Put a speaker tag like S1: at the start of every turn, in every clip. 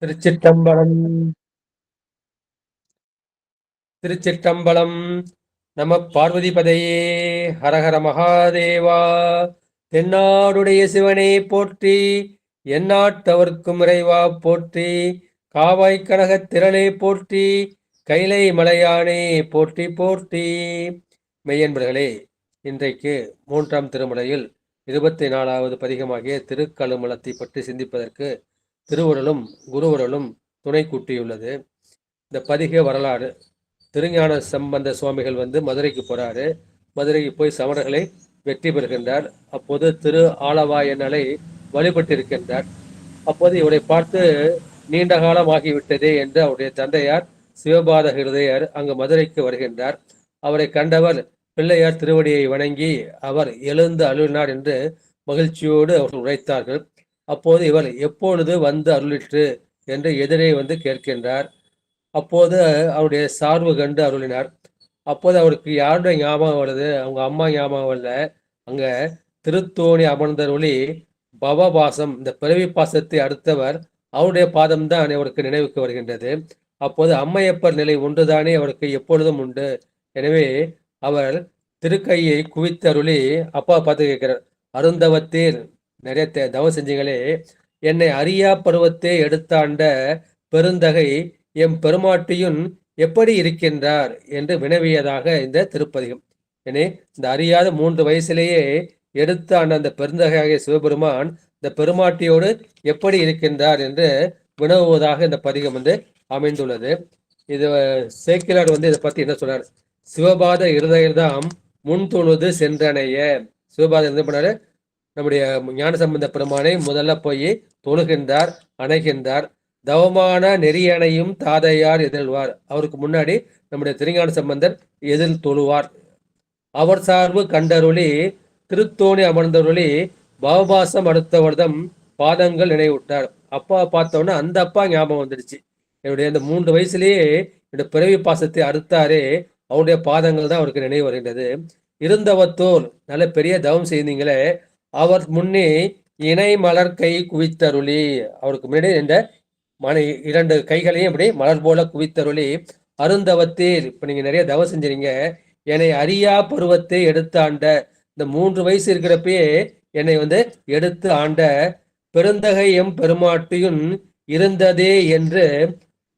S1: திருச்சிற்றம்பலம். திருச்சிற்றம்பலம். நம பார்வதிபதையே. ஹரஹர மகாதேவா. தென்னாடுடைய சிவனே போற்றி, எந்நாட்டவர்க்கும் இறைவா போற்றி, காவாய்க் கனகத் திரளே போற்றி, கைலை மலையானே போற்றி போற்றி. மெய்யன்பர்களே, இன்றைக்கு 3ஆம் திருமுறையில் 24வது பதிகமாகிய திருக்கழுமலத்தை பற்றி சிந்திப்பதற்கு திருவுருளும் குருவுருளும் துணை கூட்டியுள்ளது. இந்த பதிக வரலாறு: திருஞான சம்பந்த சுவாமிகள் மதுரைக்கு போறாரு. மதுரைக்கு போய் சமணர்களை வெற்றி பெறுகின்றார். அப்போது திரு ஆலவாயனலை வழிபட்டிருக்கின்றார். அப்போது இவரை பார்த்து நீண்ட காலம் ஆகிவிட்டதே என்று அவருடைய தந்தையார் சிவபாத ஹிருதயர் அங்கு மதுரைக்கு வருகின்றார். அவரை கண்டவர் பிள்ளையார் திருவடியை வணங்கி அவர் எழுந்து அருளினார் என்று மகிழ்ச்சியோடு அவர்கள் உரைத்தார்கள். அப்போது இவர் எப்பொழுது வந்து அருளிற்று என்று எதிரே கேட்கின்றார். அப்போது அவருடைய சார்பு கண்டு அருளினார். அப்போது அவருக்கு யாருடைய ஞாபகம் வருது? அவங்க அம்மா ஞாபகம் இல்லை. அங்க திருத்தோணி அமர்ந்தருளி பவபாசம், இந்த பிறவி பாசத்தை அடுத்தவர், அவருடைய பாதம்தான் அவருக்கு நினைவுக்கு வருகின்றது. அப்போது அம்மையப்பர் நிலை ஒன்றுதானே அவருக்கு எப்பொழுதும் உண்டு. எனவே அவர் திருக்கையை குவித்தருளி அப்பா பார்த்து கேட்கிறார், அருந்தவத்தீர் நிறைய தவம் செஞ்சீங்களே, என்னை அறியா பருவத்தே எடுத்தாண்ட பெருந்தகை எம் பெருமாட்டியும் எப்படி இருக்கின்றார் என்று வினவியதாக இந்த திருப்பதிகம். எனவே இந்த அறியாத 3 வயசிலேயே எடுத்தாண்ட அந்த பெருந்தகையாகிய சிவபெருமான் இந்த பெருமாட்டியோடு எப்படி இருக்கின்றார் என்று வினவுவதாக இந்த பதிகம் அமைந்துள்ளது. இது சேக்கிலார் இதை பத்தி என்ன சொன்னார்? சிவபாத இருதயர்தாம் முன் தொழுது சென்றனைய. சிவபாதம் என்ன பண்ணாரு? நம்முடைய ஞான சம்பந்த பெருமானை முதல்ல போய் தொழுகின்றார், அணைகின்றார். தவமான நெறியணையும் தாதையார் எதிர்வார். அவருக்கு முன்னாடி நம்முடைய திருஞான சம்பந்தர் எதிர் தொழுவார். அவர் சார்பு கண்டருளி திருத்தோணி அமர்ந்தருளி பவபாசம் அடுத்தவர்தம் பாதங்கள் நினைவுட்டார். அப்பா பார்த்தோன்னா அந்த அப்பா ஞாபகம் வந்துடுச்சு. என்னுடைய அந்த 3 வயசுலேயே என்னுடைய பிறவி பாசத்தை அறுத்தாரே, அவருடைய பாதங்கள் தான் அவருக்கு நினைவு வருகின்றது. இருந்தவத்தோர் நல்ல பெரிய தவம் செய்தீங்களே, அவர் முன்னே இணை மலர் கை குவித்தருளி, அவருக்கு முன்னாடி இந்த 2 கைகளையும் இப்படி மலர் போல குவித்தருளி, அருந்தவத்தீர், இப்ப நீங்க நிறைய தவம் செஞ்சீங்க, என்னை அறியா பருவத்தை எடுத்து ஆண்ட, இந்த 3 வயசு இருக்கிறப்பயே என்னை எடுத்து ஆண்ட பெருந்தகை எம் பெருமாட்டியும் இருந்ததே என்று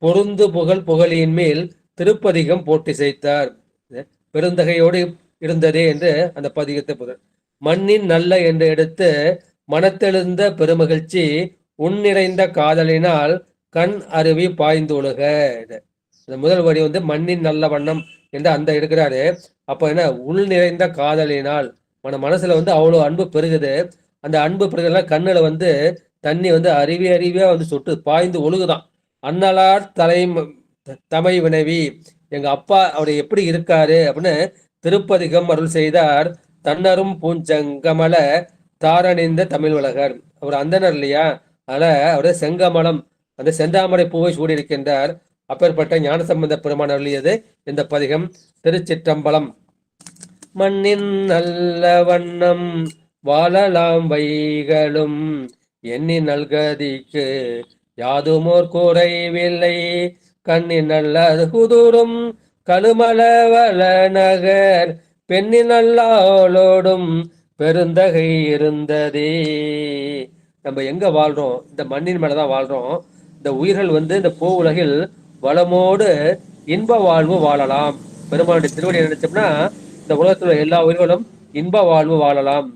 S1: பொருந்து புகழ் புகழியின் மேல் திருப்பதிகம் போட்டி செய்தார். பெருந்தகையோடு இருந்ததே என்று அந்த பதிகத்தை புகழ். மண்ணின் நல்ல என்று எடுத்து மனத்தெழுந்த பெருமகிழ்ச்சி உன் நிறைந்த காதலினால் கண் அருவி பாய்ந்துழுக. இந்த முதல் வரி மண்ணின் நல்ல வண்ணம் என்று அந்த எடுக்கிறாரு. அப்ப என்ன? உள் நிறைந்த காதலினால், மனசுல அவ்வளவு அன்பு பெருகுது. அந்த அன்பு பெருகுதல கண்ணுல தண்ணி அருவி அருவியா சொட்டு பாய்ந்து ஒழுகுதான். அன்னலார் தமை வினவி, எங்க அப்பா அவரை எப்படி இருக்காரு அப்படின்னு திருப்பதிகம் அருள் செய்தார். தன்னரும் பூஞ்சங்கமல தாரணிந்த தமிழ் உலகர். அவர் அந்தனர் இல்லையா, அதனால அவரு செங்கமலம், அந்த செந்தாமரை பூவை சூடியிருக்கின்றார். அப்பேற்பட்ட ஞான சம்பந்த பெருமான் அருளியது இந்த பதிகம். திருச்சிற்றம்பலம். மண்ணின் நல்ல வண்ணம் வாழலாம் வைகளும் எண்ணி நல்கதிக்கு யாதுமோர் குறைவில்லை, கண்ணின் நல்ல குதூரும் கழுமலவள நகர் பெண்ணின் நல்லாளோடும் பெருந்தகை இருந்ததே. நம்ம எங்க வாழ்றோம்? இந்த மண்ணின் மேலதான் வாழ்றோம். இந்த உயிர்கள் இந்த பூ உலகில் வளமோடு இன்ப வாழ்வு வாழலாம். பெருமானுடைய திருவடியை நினைச்சோம்னா இந்த உலகத்துல எல்லா உயிர்களும் இன்ப வாழ்வு வாழலாம்.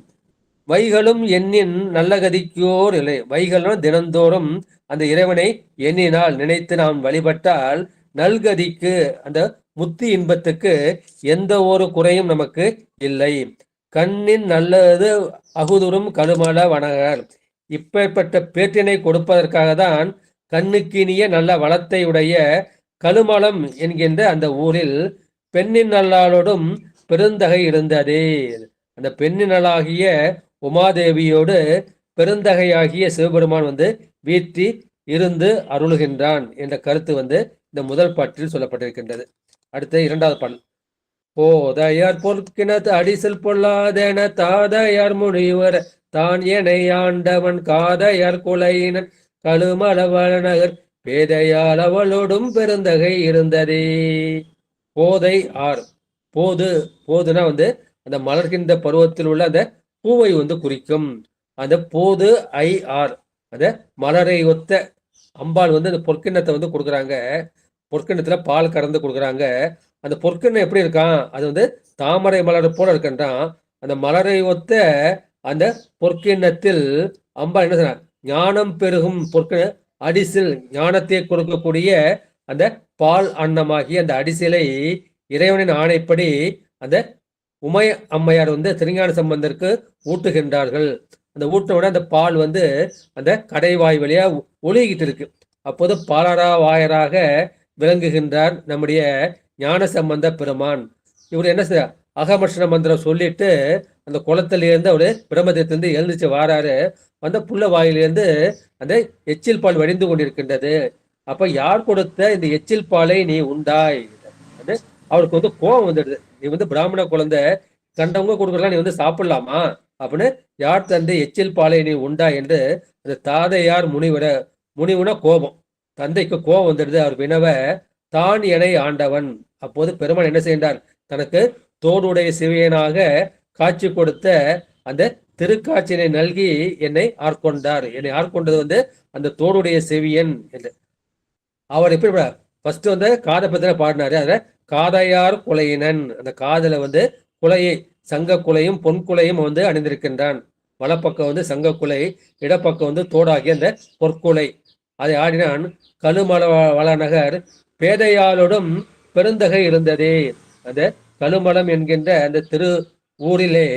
S1: வைகளும் எண்ணின் நல்ல கதிக்கோர் இல்லை. வைகளும் தினந்தோறும் அந்த இறைவனை எண்ணினால், நினைத்து நாம் வழிபட்டால் நல்கதிக்கு, அந்த முத்தி இன்பத்துக்கு எந்த ஒரு குறையும் நமக்கு இல்லை. கண்ணின் நல்லது அகுதுரும் கழுமல வனகர். இப்பேற்பட்ட பேற்றினை கொடுப்பதற்காக தான் கண்ணுக்கினிய நல்ல வளத்தை உடைய கழுமலம் என்கின்ற அந்த ஊரில் பெண்ணின் நல்லாளோடும் பெருந்தகை இருந்ததே. அந்த பெண்ணின் நல்லாகிய உமாதேவியோடு பெருந்தகையாகிய சிவபெருமான் வீற்றி இருந்து அருளுகின்றான் என்ற கருத்து இந்த முதல் பாட்டில் சொல்லப்பட்டிருக்கின்றது. அடுத்து 2வது பாடல். போதையார் பொற்கினத்து அடிசல் பொல்லாதென தாதையார் முனிவர் தான் எனை ஆண்டவன் காதையார் குலையினன் கழுமலவனகர் பேதையால் அவளோடும் பெருந்தகை இருந்ததே. போதை ஆர். போது போதுனா அந்த மலர்கின்ற பருவத்தில் உள்ள அந்த பூவை குறிக்கும். அந்த போது ஐ ஆர் அந்த மலரை ஒத்த அம்பாள் அந்த பொற்கிண்ணத்தை கொடுக்குறாங்க. பொற்கிண்ணத்துல பால் கறந்து கொடுக்குறாங்க. அந்த பொற்கிண்ணம் எப்படி இருக்கான்? அது தாமரை மலர் போல இருக்கின்றான். அந்த மலரை ஒத்த அந்த பொற்கிண்ணத்தில் அம்பாள் என்ன சொன்ன, ஞானம் பெருகும் பொற்கிண அடிசில், ஞானத்தை கொடுக்கக்கூடிய அந்த பால் அன்னமாகி அந்த அடிசிலை இறைவனின் ஆணைப்படி அந்த உமைய அம்மையார் திருஞான சம்பந்தருக்கு ஊட்டுகின்றார்கள். அந்த ஊட்டோட அந்த பால் அந்த கடைவாய் வழியா ஒழுகிட்டு இருக்கு. அப்போது பாலரா வாயராக விளங்குகின்றார் நம்முடைய ஞான சம்பந்த பெருமான். இவர் என்ன செய்ய, அகமர்ஷண மந்திரம் சொல்லிட்டு அந்த குளத்திலிருந்து அவரு பிரம்மத்திலிருந்து எழுந்துச்சு வாராரு. அந்த புள்ள வாயிலிருந்து அந்த எச்சில் பால் வடிந்து கொண்டிருக்கின்றது. அப்ப யார் கொடுத்த இந்த எச்சில் பாலை நீ உண்டாய்? அவருக்கு கோபம் வந்துடுது. நீ பிராமண குழந்தை, கண்டவங்க கொடுக்கலாம், நீ சாப்பிடலாமா அப்படின்னு, யார் தந்தை எச்சில் பாலை நீ உண்டா என்று அந்த தாதையார் முனிவுனா கோபம். தந்தைக்கு கோபம் வந்துடுது. அவர் வினவ தான் எனை ஆண்டவன். அப்போது பெருமான் என்ன செய்தார்? தனக்கு தோடுடைய சிவியனாக காட்சி கொடுத்த அந்த திருக்காட்சியினை நல்கி என்னை ஆட்கொண்டார். என்னை ஆட்கொண்டது அந்த தோடுடைய செவியன் என்று. அவர் எப்படி ஃபர்ஸ்ட் காதை பத்தின பாடினாரு. அதுல காதையார் குலையினன், அந்த காதல குலையை, சங்க குலையும் பொன் குலையும் அணிந்திருக்கின்றான். வலப்பக்கம் சங்க குலை, இடப்பக்கம் தோடாகிய அந்த பொற்குலை. அதை ஆடினான். கழுமல வளநகர் பேதையாளோடும் பெருந்தகை இருந்ததே. அந்த கழுமலம் என்கின்ற அந்த திரு ஊரிலே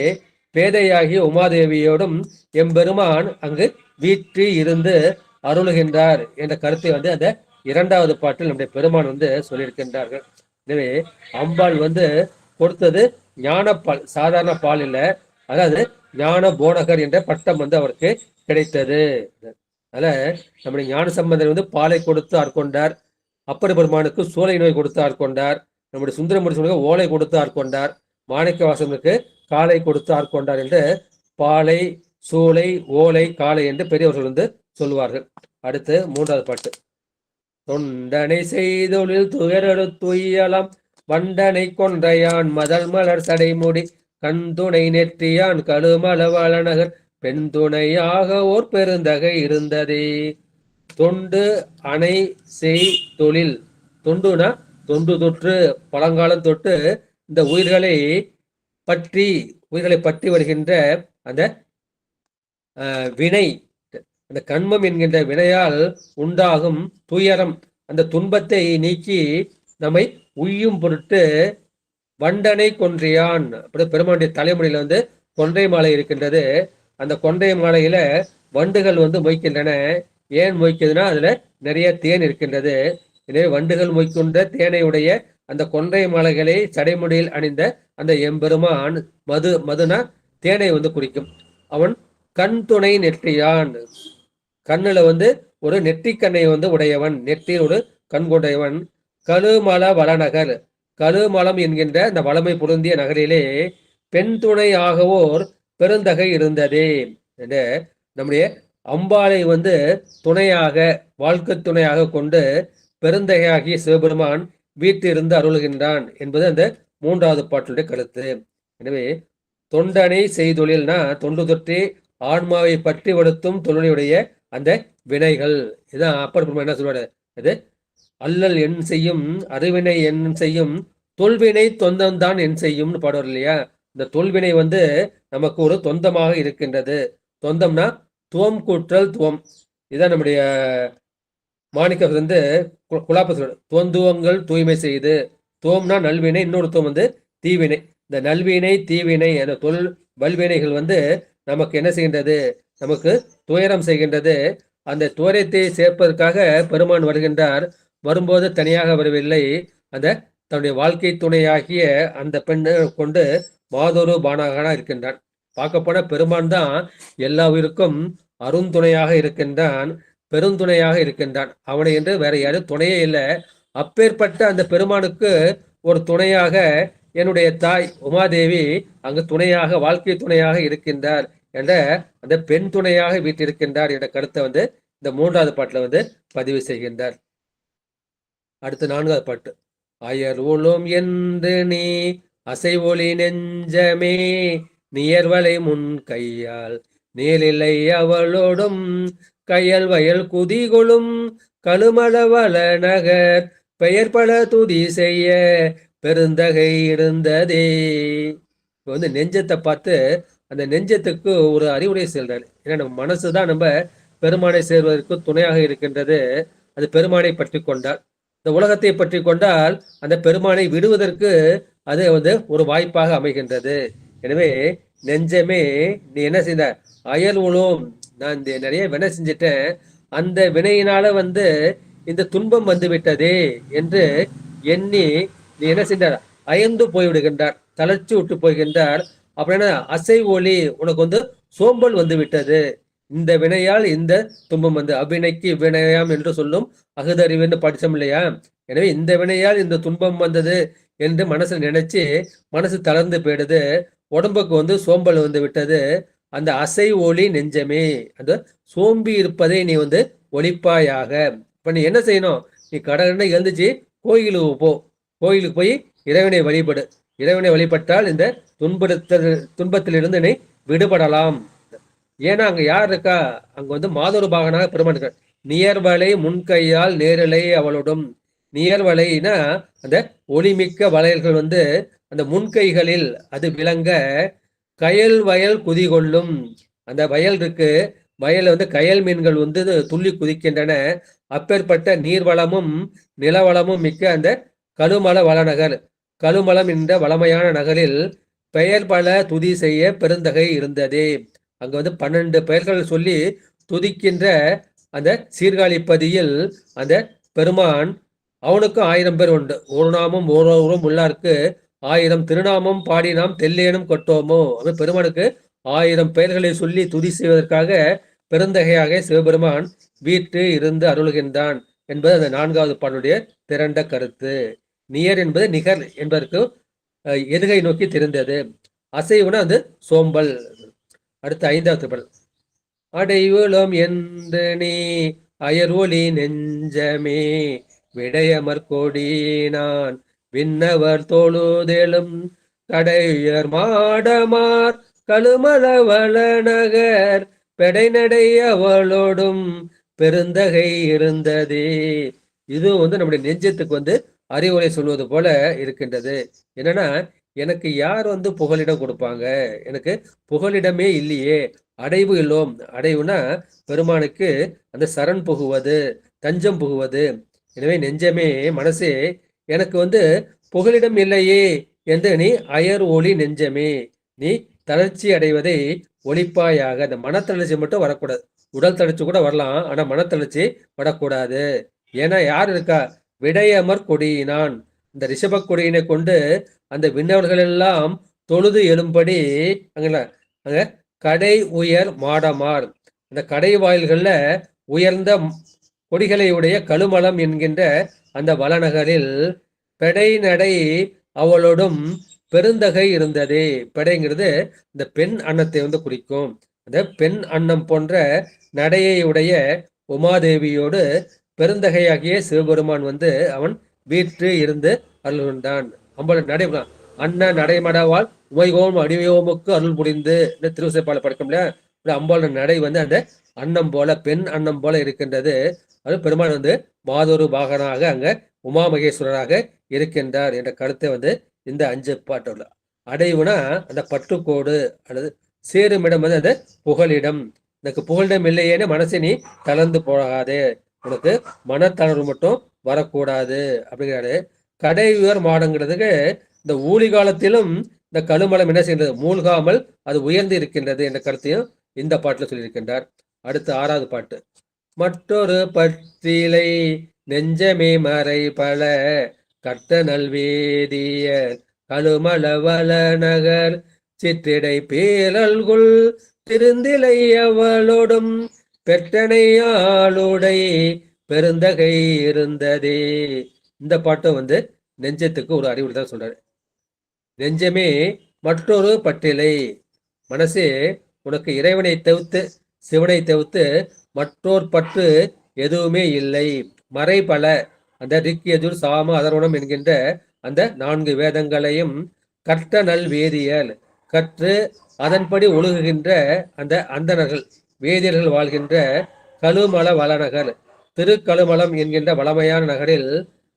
S1: பேதையாகிய உமாதேவியோடும் எம்பெருமான் அங்கு வீற்றி இருந்து அருளுகின்றார் என்ற கருத்தை அந்த இரண்டாவது பாட்டில் நம்முடைய பெருமான் சொல்லியிருக்கின்றார்கள். எனவே அம்பாள் கொடுத்தது ஞானப்பால், சாதாரண பால் இல்லை. அதாவது ஞான போனகர் என்ற பட்டம் அவருக்கு கிடைத்தது. அதனால நம்முடைய ஞான சம்பந்தர் பாலை கொடுத்து ஆட்கொண்டார். அப்பர் பெருமானுக்கு சோலை நோய் கொடுத்து ஆட்கொண்டார். நம்முடைய சுந்தரமூர்த்தி ஓலை கொடுத்து ஆட்கொண்டார். மாணிக்க வாசகனுக்கு காலை கொடுத்து ஆட்கொண்டார் என்று பாலை, சூளை, ஓலை, காலை என்று பெரியவர்கள் சொல்லுவார்கள். அடுத்து மூன்றாவது பாட்டு. தொண்டனை செய்தொழில் துயரெடுத்துயலாம் வண்டனை கொன்றையான் மதல் மலர் சடைமுடி கண்துணை நெற்றியான் கழுமல வளநகர் பெண் துணையாக ஓர் பெருந்தகை இருந்ததே. தொண்டு அணை செய் தொழில். தொண்டுனா தொண்டு தொற்று, பழங்காலம் தொட்டு இந்த உயிர்களை பற்றி வருகின்ற அந்த வினை, அந்த கண்மம் என்கின்ற வினையால் உண்டாகும் துயரம், அந்த துன்பத்தை நீக்கி நம்மை உய்யும் பொருட்டு வண்டனை கொன்றியான். அப்படி பெருமானுடைய தலைமுடியில கொன்றை மாலை இருக்கின்றது. அந்த கொன்றை மாலையில வண்டுகள் மொய்க்கின்றன. ஏன் மொய்க்குதுன்னா அதுல நிறைய தேன் இருக்கின்றது. எனவே வண்டுகள் மொய்க்கின்ற தேனை உடைய அந்த கொன்றை மாலைகளை சடைமுடியில் அணிந்த அந்த எம்பெருமான் மதுனா தேனை குறிக்கும். அவன் கண் துணை நெற்றியான், கண்ணுல ஒரு நெற்றிக்கண்ணை உடையவன், நெற்றியில் ஒரு கண் கொண்டையவன். கழுமல வளநகர், கழுமலம் என்கின்ற அந்த வளமை பொருந்திய நகரிலே பெண் துணையாகவோர் பெருந்தகை இருந்ததே. நம்முடைய அம்பாளை துணையாக, வாழ்க்கை துணையாக கொண்டு பெருந்தகையாகிய சிவபெருமான் வீட்டிலிருந்து அருள்கின்றான் என்பது அந்த மூன்றாவது பாட்டுடைய கருத்து. எனவே தொண்டனை செய்தொழில்னா தொண்டு தொற்றி ஆன்மாவை பற்றி வடுத்தும் தொழிலுடைய அந்த வினைகள். இதான் அப்பர் பெருமான் என்ன சொல்றாரு? அது அல்லல் என் செய்யும், அறிவினை என் செய்யும், தொல்வினை தொந்தம்தான் என் செய்யும்னு பாடுவார் இல்லையா? இந்த தொல்வினை நமக்கு ஒரு தொந்தமாக இருக்கின்றது. தொந்தம்னா துவம் கூற்றல் துவம். இதான் நம்முடைய மாணிக்க குலாப்பத்தோட துவந்துவங்கள் தூய்மை செய்து. துவம்னா நல்வினை, இன்னொரு துவம் தீவினை. இந்த நல்வினை தீவினை அந்த வல்வினைகள் நமக்கு என்ன செய்கின்றது? நமக்கு துயரம் செய்கின்றது. அந்த துயரத்தை சேர்ப்பதற்காக பெருமான் வருகின்றார். வரும்போது தனியாக வரவில்லை, அந்த தன்னுடைய வாழ்க்கை துணையாகிய அந்த பெண்ணை கொண்டு மாதொரு பானகனா இருக்கின்றான். பார்க்க போன பெருமான் தான் எல்லா உயிருக்கும் அருந்துணையாக இருக்கின்றான், பெருந்துணையாக இருக்கின்றான். அவனை என்று வேற யாரும் துணையே இல்லை. அப்பேற்பட்ட அந்த பெருமானுக்கு ஒரு துணையாக என்னுடைய தாய் உமாதேவி அங்கு துணையாக, வாழ்க்கை துணையாக இருக்கின்றார் என்ற அந்த பெண் துணையாக வீட்டிருக்கின்றார் என்ற கருத்தை இந்த 3வது பாட்டுல வந்து பதிவு செய்கின்றார். அடுத்து 4வது பாட்டு. அயர் உளும் என்று நீ அசைவொளி நெஞ்சமே நியர்வலை முன் கையால் நேரில்லை அவளோடும் கையல் வயல் குதிகொளும் கழுமளவள நகர் பெயர் பல துதி செய்ய பெருந்தகை இருந்ததே. இப்போ வந்து நெஞ்சத்தை பார்த்து அந்த நெஞ்சத்துக்கு ஒரு அறிவுரை செல்றாரு. ஏன்னா நம்ம மனசுதான் நம்ம பெருமானை சேர்வதற்கு துணையாக இருக்கின்றது. அது பெருமானை பற்றி கொண்டால், இந்த உலகத்தை பற்றி கொண்டால் அந்த பெருமானை விடுவதற்கு அது வந்து ஒரு வாய்ப்பாக அமைகின்றது. எனவே நெஞ்சமே நீ என்ன செய்த, அயல் உழும், நான் இந்த நிறைய வினை செஞ்சிட்டேன், அந்த வினையினால வந்து இந்த துன்பம் வந்து விட்டதே என்று எண்ணி நீ என்ன செய்தார், அயர்ந்து போய்விடுகின்றார், தளர்ச்சி விட்டு போகின்றார். அப்படின்னா அசை ஒளி, உனக்கு வந்து சோம்பல் வந்து விட்டது. இந்த வினையால் இந்த துன்பம் வந்து அவ்வினைக்கு வினையாம் என்று சொல்லும் அகுதறிவுன்னு படிச்சோம் இல்லையா? எனவே இந்த வினையால் இந்த துன்பம் வந்தது என்று மனசுல நினைச்சு மனசு தளர்ந்து போயிடுது, உடம்புக்கு வந்து சோம்பல் வந்து விட்டது. அந்த அசை ஒளி நெஞ்சமே, அந்த சோம்பி இருப்பதை நீ வந்து ஒளிப்பாயாக. இப்ப நீ என்ன செய்யணும், நீ கடனை எழுந்துச்சு கோயிலுக்கு போ, கோயிலுக்கு போய் இறைவனை வழிபடு. இறைவனை வழிபட்டால் இந்த துன்பத்திலிருந்து நீ விடுபடலாம். ஏன்னா அங்க யார் இருக்கா, அங்க வந்து மாதொரு பாகனாக பெருமான் இருக்கார். நியர்வலை முன்கையால் நேரலை அவளோடும். நியர்வலைனா அந்த ஒளிமிக்க வளையல்கள் வந்து அந்த முன்கைகளில் அது விளங்க, கயல் வயல் குதிகொள்ளும், அந்த வயல் இருக்கு, வயல் வந்து கயல் மீன்கள் வந்து துள்ளி குதிக்கின்றன. அப்பேற்பட்ட நீர்வளமும் நிலவளமும் மிக்க அந்த கழுமல வளநகர், கழுமலம் என்ற வளமையான நகரில் பெயர் பல துதி செய்ய பெருந்தகை இருந்ததே. அங்க வந்து 12 பெயர்கள் சொல்லி துதிக்கின்ற அந்த சீர்காழிப்பதியில் அந்த பெருமான், அவனுக்கும் 1000 பேர் உண்டு. ஒரு நாமம் ஓரோரும் உள்ளார்க்கு 1000 திருநாமம் பாடி நாம் தெல்லேனும் கொட்டோமோ. அது பெருமானுக்கு 1000 பெயர்களை சொல்லி துதி செய்வதற்காக பெருந்தகையாக சிவபெருமான் வீட்டு இருந்து அருள்கின்றான் என்பது அந்த 4வது பாடலுடைய திரண்ட கருத்து. நியர் என்பது நிகர் என்பதற்கு எதுகை நோக்கி தெரிந்தது. அசைவுனா அது சோம்பல். அடுத்து 5வது பாடல். அடைவுளம் என்று நீ அயர் ஒளி நெஞ்சமே விடையமர் கொடி நான் விண்ணவர் தொழுதெழும் கடையர் மாடமார் கழுமலவள நகர் பெடைநடை அவளோடும் பெருந்தகை இருந்ததே. இது வந்து நம்முடைய நெஞ்சத்துக்கு வந்து அறிவுரை சொல்வது போல இருக்கின்றது. என்னன்னா, எனக்கு யார் வந்து புகலிடம் கொடுப்பாங்க, எனக்கு புகலிடமே இல்லையே, அடைவு இல்லோம். அடைவுனா பெருமானுக்கு அந்த சரண் புகுவது, தஞ்சம் புகுவது. எனவே நெஞ்சமே, மனசே, எனக்கு வந்து புகலிடம் இல்லையே என்று நீ அயர் ஒளி நெஞ்சமே, நீ தளர்ச்சி அடைவதை ஒளிப்பாயாக. அந்த மனத்தளர்ச்சி மட்டும் வரக்கூடாது, உடல் தளர்ச்சி கூட வரலாம், ஆனா மனத்தளர்ச்சி வரக்கூடாது. ஏன்னா யார் இருக்கா, விடையமர் கொடியினான், இந்த ரிஷப கொடியினை கொண்டு அந்த விண்ணவர்கள் எல்லாம் தொழுது எழும்படி அங்க கடை உயர் மாடமார், அந்த கடை வாயில்கள்ல உயர்ந்த கொடிகளை உடைய கழுமலம் என்கின்ற அந்த வளநகரில் பெடை நடை அவளோடும் பெருந்தகை இருந்ததே. பெடைங்கிறது இந்த பெண் அன்னத்தை வந்து குறிக்கும். அந்த பெண் அன்னம் போன்ற நடையை உடைய உமாதேவியோடு பெருந்தகையாகிய சிவபெருமான் வந்து அவன் வீற்று இருந்து அருள்கின்றான். அம்பல நடை அண்ண நடைமடவால் உமைகோம் அடியோமுக்கு அருள் புரிந்து இந்த திருவிசைப்பால படுக்கும் இல்லையா, அம்பாளோட நடை வந்து அந்த அன்னம் போல, பெண் அன்னம் போல இருக்கின்றது. அது பெருமான் வந்து மாதொரு பாகனாக அங்க உமா மகேஸ்வரராக இருக்கின்றார் என்ற கருத்தை வந்து இந்த 5 பாட்டுள்ள. அடைவுனா அந்த பட்டுக்கோடு அல்லது சேருமிடம் வந்து அந்த புகலிடம். எனக்கு புகலிடம் இல்லையேன்னு மனசை நீ தளர்ந்து போகாதே, உனக்கு மனத்தளர்வு மட்டும் வரக்கூடாது அப்படிங்கிறாரு. கடை உயர் மாடங்கிறதுக்கு இந்த ஊழி காலத்திலும் இந்த கழுமலம் என்ன செய்கின்றது, மூழ்காமல் அது உயர்ந்து இருக்கின்றது என்ற கருத்தையும் இந்த பாட்டுல சொல்லியிருக்கின்றார். அடுத்து 6வது பாட்டு. மற்றொரு பற்றிலை நெஞ்சமே மறை பல கட்ட நல்வேதிய கழுமலவள நகர் சிற்றிடை பேரல்குள் திருந்திலை அவளோடும் பெற்றனையாளுடை பெருந்தகை இருந்ததே. இந்த பாட்டும் வந்து நெஞ்சத்துக்கு ஒரு அறிவுரை தான் சொல்றாரு. நெஞ்சமே மற்றொரு பட்டியலை, மனசே, உனக்கு இறைவனை தவிர்த்து, சிவனை தவிர்த்து மற்றோர் பற்று எதுவுமே இல்லை. மறைபல அந்த ரிக் யஜுர் சாம அதர்வணம் என்கின்ற அந்த 4 வேதங்களையும் கற்ற நல் வேதியல் கற்று அதன்படி ஒழுகுகின்ற அந்த அந்தணர்கள் வேதியர்கள் வாழ்கின்ற கழுமல வளநகர் திருக்கழுமலம் என்கின்ற வளமையான நகரில்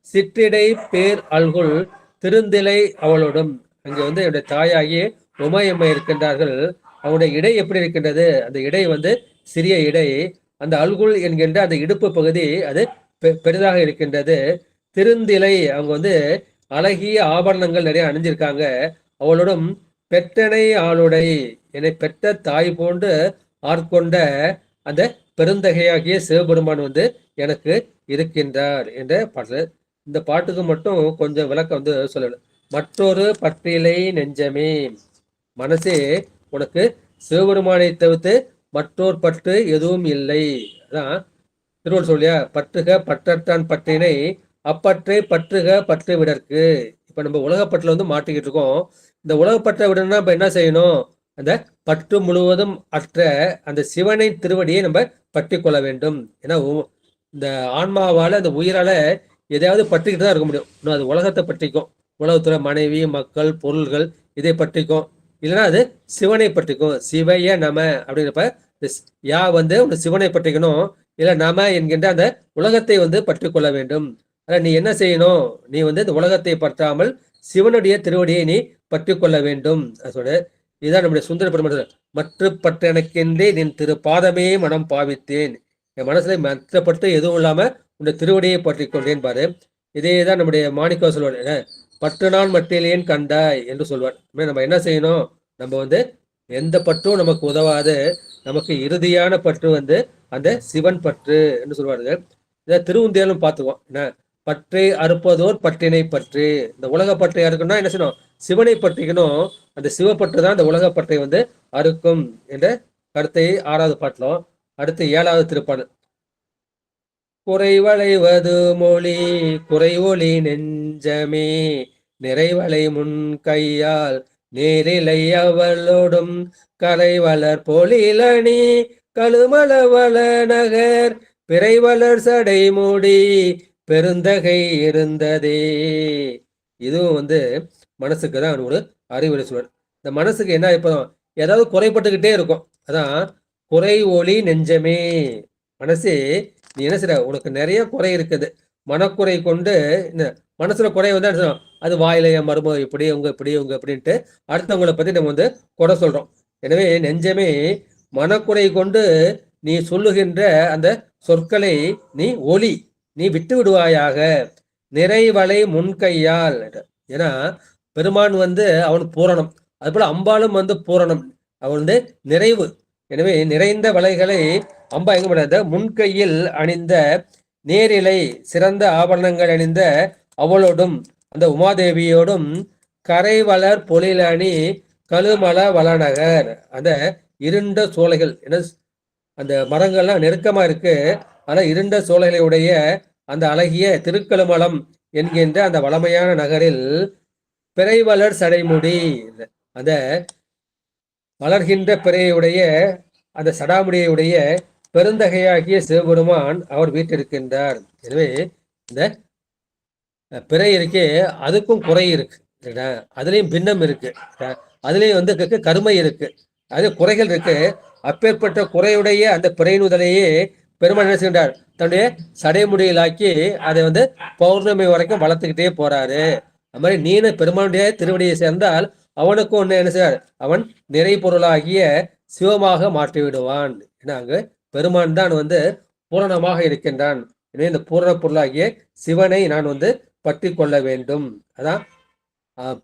S1: சிற்றிடை பேர் அல்குல் திருந்திலை அவளோடும். அங்கே என்னுடைய தாயாகி உமையம்மை இருக்கின்றார்கள். அவனுடைய இடை எப்படி இருக்கின்றது? அந்த இடை சிறிய இடை. அந்த அல்குல் என்கின்ற அந்த இடுப்பு பகுதி அது பெரிதாக இருக்கின்றது. திருந்திலை அவங்க அழகிய ஆபரணங்கள் நிறைய அணிஞ்சிருக்காங்க. அவளோடும் பெற்றனை ஆளுடை என்னை பெற்ற தாய் போன்று ஆட்கொண்ட அந்த பெருந்தகையாகிய சிவபெருமான் எனக்கு இருக்கின்றார் என்ற பாட்டு. இந்த பாட்டுக்கு மட்டும் கொஞ்சம் விளக்கம் சொல்லணும். மற்றொரு பற்றிலை நெஞ்சமே, மனசே உனக்கு சிவபெருமானை தவிர்த்து மற்றொரு பற்று எதுவும் இல்லை. அதான் திருவள்ளுவர் சொல்லியா, பற்றுக பற்றற்றான் பற்றினை அப்பற்றை பற்றுக பற்று விடற்கு. இப்ப நம்ம உலகப்பற்றுல மாட்டிக்கிட்டு இருக்கோம். இந்த உலகப்பற்றை விடணும்னா இப்ப என்ன செய்யணும்? அந்த பற்று முழுவதும் அற்ற அந்த சிவனை திருவடியை நம்ம பற்றி கொள்ள வேண்டும். ஏன்னா இந்த ஆன்மாவால அந்த உயிரால எதையாவது பற்றிக்கிட்டு தான் இருக்க முடியும். இன்னும் அது உலகத்தை பற்றிக்கும், உலகத்துல மனைவி மக்கள் பொருள்கள் இதை பற்றிக்கும். இல்லைன்னா அது சிவனை பற்றிக்கும். சிவைய நம அப்படிங்கிறப்ப யா உங்க சிவனை பற்றிக்கணும். இல்ல நம என்கின்ற அந்த உலகத்தை பற்றி கொள்ள வேண்டும். நீ என்ன செய்யணும்? நீ இந்த உலகத்தை பற்றாமல் சிவனுடைய திருவடியை நீ பற்றி கொள்ள வேண்டும். சொல்ல இதுதான் நம்முடைய சுந்தர பெருமாள். மற்ற பற்ற எனக்கென்றே நின் திரு பாதமே மனம் பாவித்தேன். என் மனசுல மற்ற பற்று எதுவும் இல்லாம உன்னுடைய திருவடியை பற்றி கொண்டேன் பாரு. இதேதான் நம்முடைய மாணிக்கா சொல்வார், பற்று நான் மட்டிலேன் கண்டாய் என்று சொல்வார். நம்ம என்ன செய்யணும்? நம்ம எந்த பற்றும் நமக்கு உதவாது. நமக்கு இறுதியான பற்று அந்த சிவன் பற்று என்று சொல்வார்கள். இதை திருவுந்தியாலும் பார்த்துவோம். என்ன பற்றை அறுப்பதோர் பற்றினை பற்று. இந்த உலக பற்றை அறுக்கணும்னா என்ன செய்யணும்? சிவனை பற்றிக்கணும். அந்த சிவப்பற்று தான் இந்த உலக பற்றை அறுக்கும் என்ற கருத்தை 6வது பாட்டிலும். அடுத்து 7வது திருப்பாடல். குறைவளைவது மொழி குறைவொளி நெஞ்சமே நிறைவளை முன் கையால் நேரிலை அவளோடும் கரைவளர் பொழிலணி கழுமலவள நகர் பிறைவளர் சடை மூடி பெருந்தகை இருந்ததே. இதுவும் மனசுக்கு தான் ஒரு அறிவுரை சொல்வார். இந்த மனசுக்கு என்ன இப்போ ஏதாவது குறைப்பட்டுக்கிட்டே இருக்கும். அதான் குறை ஒளி நெஞ்சமே. மனசே நீ என்ன செய்ற? உனக்கு நிறைய குறை இருக்குது. மனக்குறை கொண்டு இந்த மனசுல குறை அது வாயில என் மருமக இப்படி உங்க இப்படி உங்க இப்படின்ட்டு அடுத்தவங்களை பத்தி நம்ம குறை சொல்றோம். எனவே நெஞ்சமே, மனக்குறை கொண்டு நீ சொல்லுகின்ற அந்த சொற்களை நீ ஒளி நீ விட்டு விடுவாயாக. நிறைவளை முன்கையால். ஏன்னா பெருமான் அவன் பூரணம், அதுபோல அம்பாலும் பூரணம். அவன் நிறைவு. எனவே நிறைந்த வளைகளை அம்பா எங்க பண்ண முன்கையில் அணிந்த நேரிலை சிறந்த ஆபரணங்கள் அணிந்த அவளோடும் அந்த உமாதேவியோடும் கரைவளர் பொழிலணி கழுமல வளநகர். அந்த இருண்ட சோலைகள், என்ன அந்த மரங்கள்லாம் நெருக்கமா இருக்கு. ஆனா இருண்ட சோலைகளை உடைய அந்த அழகிய திருக்கழுமலம் என்கின்ற அந்த வளமையான நகரில் பிறைவளர் சடைமுடி, அந்த வளர்கின்ற பிறையுடைய அந்த சடாமுடியுடைய பெருந்தகையாகிய சிவபெருமான் அவர் வீட்டிருக்கின்றார். எனவே இந்த பிறை இருக்கே அதுக்கும் குறை இருக்கு, அதுலயும் பின்னம் இருக்கு, அதுலயும் கருமை இருக்கு, அது குறைகள் இருக்கு. அப்பேற்பட்ட குறையுடைய அந்த பிறை நுதலையே பெருமாள் என்ன செய்கின்றார்? தன்னுடைய சடைமுடியிலாக்கி அதை பௌர்ணமி வரைக்கும் வளர்த்துக்கிட்டே போறாரு. அது மாதிரி நீன பெருமானுடைய திருவடியை சேர்ந்தால் அவனுக்கும் ஒண்ணு என்ன செய்வார்? அவன் நிறை பொருளாகிய சிவமாக மாற்றி விடுவான். ஏன்னா அங்கு பெருமான் தான் பூரணமாக இருக்கின்றான். எனவே இந்த பூரண பொருளாகிய சிவனை நான் பற்றி கொள்ள வேண்டும். அதான்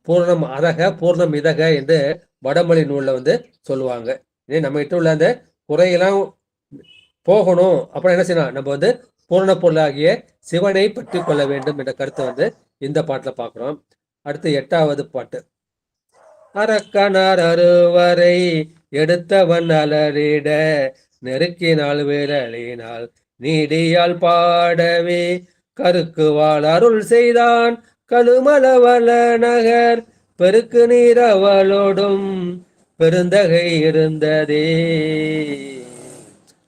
S1: பூர்ணம் அதக பூர்ணம் இதக என்று வடமொழி நூல்ல சொல்லுவாங்க. இதே நம்ம கிட்ட உள்ள அந்த குறையெல்லாம் போகணும். அப்புறம் என்ன செய்யணும்? நம்ம பூரண பொருளாகிய சிவனை பற்றி கொள்ள வேண்டும் என்ற கருத்தை இந்த பாட்டுல பாக்குறோம். அடுத்து 8வது பாட்டு. அரக்கனார் அறுவரை எடுத்தவன் அலறிட நெருக்கினால் விரலினால் நீடியால் பாடவே கருக்குவாள் அருள் செய்தான் கழுமலவள நகர் பெருக்கு நீர் அவளோடும் பெருந்தகை இருந்ததே.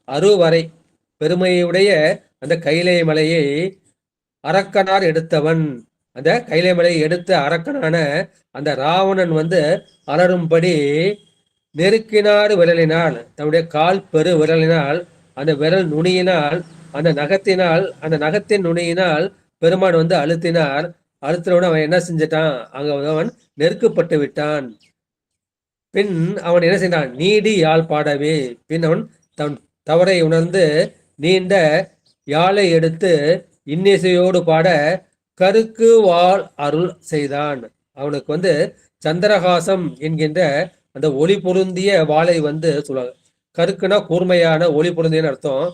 S1: அறுவரை பெருமையுடைய அந்த கைலை மலையை அரக்கனார் எடுத்தவன். அந்த கைலை மலையை எடுத்த அரக்கனான அந்த ராவணன் அலரும்படி நெருக்கினார் விரலினால், தன்னுடைய கால் பெரு விரலினால், அந்த விரல் நுனியினால், அந்த நகத்தின் நுனியினால் பெருமான் அழுத்தினார். அழுத்தினவுடன் அவன் என்ன செஞ்சிட்டான், அங்க அவன் நெருக்கப்பட்டு விட்டான். பின் அவன் என்ன செய்தான், நீடி யாழ் பாடவே. பின் அவன் தன் தவறை உணர்ந்து நீண்ட யாழை எடுத்து இன்னிசையோடு பாட கருக்கு வாழ் அருள் செய்தான். அவனுக்கு சந்திரகாசம் என்கின்ற அந்த ஒளி பொருந்திய வாளை சொல்லுவாங்க. கருக்குனா கூர்மையான ஒளி பொருந்தியன்னு அர்த்தம்.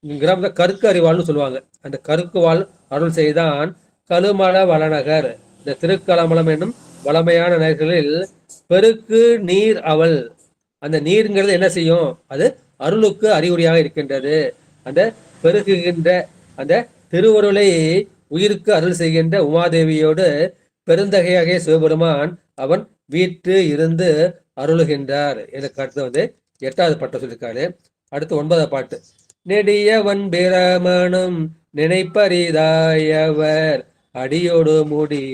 S1: கிராமத்துல கருக்கு அறிவாள்னு சொல்லுவாங்க. அந்த கருக்கு வாழ் அருள் செய்தான். கழுமல வளநகர், இந்த திருக்கலமலம் என்னும் வளமையான நகர்களில் பெருக்கு நீர் அவள். அந்த நீர்ங்கிறது என்ன செய்யும், அது அருளுக்கு அறிகுறியாக இருக்கின்றது. அந்த பெருகுகின்ற அந்த திருவருளை உயிருக்கு அருள் செய்கின்ற உமாதேவியோடு பெருந்தகையாக சிவபெருமான் அவன் வீட்டு இருந்து அருளுகின்றார். எனக்கு அடுத்து 8வது பாட்டை சொல்லியிருக்காரு. அடுத்து 9வது பாட்டு. நெடியவன் பிரமணம் நினைப்பரிதாயவர் அடியோடு முடி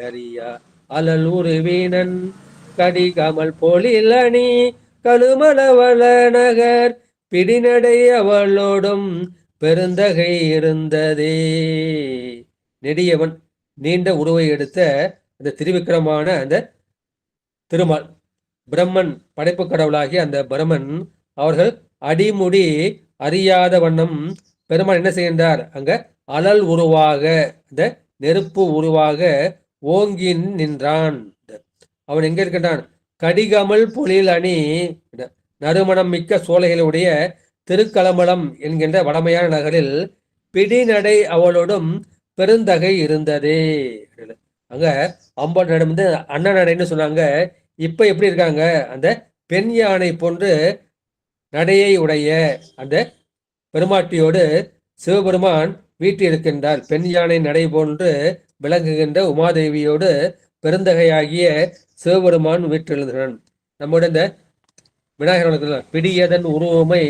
S1: அறியா அலல் உருவினன் கடிகமல் பொழில் அணி கழுமலவள நகர் பிடிநடை அவளோடும் பெருந்தகை இருந்ததே. நெடியவன் நீண்ட உருவை எடுத்த அந்த திருவிக்கிரமான அந்த திருமால் பிரம்மன், படைப்பு கடவுளாகிய அந்த பிரம்மன் அவர்கள் அடிமுடி அறியாத வண்ணம் பெருமான் என்ன செய்கின்றார், அங்க அலல் உருவாக அந்த நெருப்பு உருவாக ஓங்கி நின்றான். அவன் எங்க இருக்கின்றான், கடிகமல் பொழில் அணி நறுமணம் மிக்க சோலைகளுடைய திருக்கலமலம் என்கின்ற வடமையான நகரில் பிடிநடை அவளோடும் பெருந்தகை இருந்ததே. அங்க அம்பாள் நடம் அண்ணன் நடைன்னு சொன்னாங்க. இப்ப எப்படி இருக்காங்க, அந்த பெண் யானை போன்று நடையை உடைய அந்த பெருமாட்டியோடு சிவபெருமான் வீட்டு இருக்கின்றார். பெண் யானை நடை போன்று விளங்குகின்ற உமாதேவியோடு பெருந்தகையாகிய சிவபெருமான் வீட்டிருந்தான். நம்முடைய இந்த விநாயகர் பிடியதன் உருவமை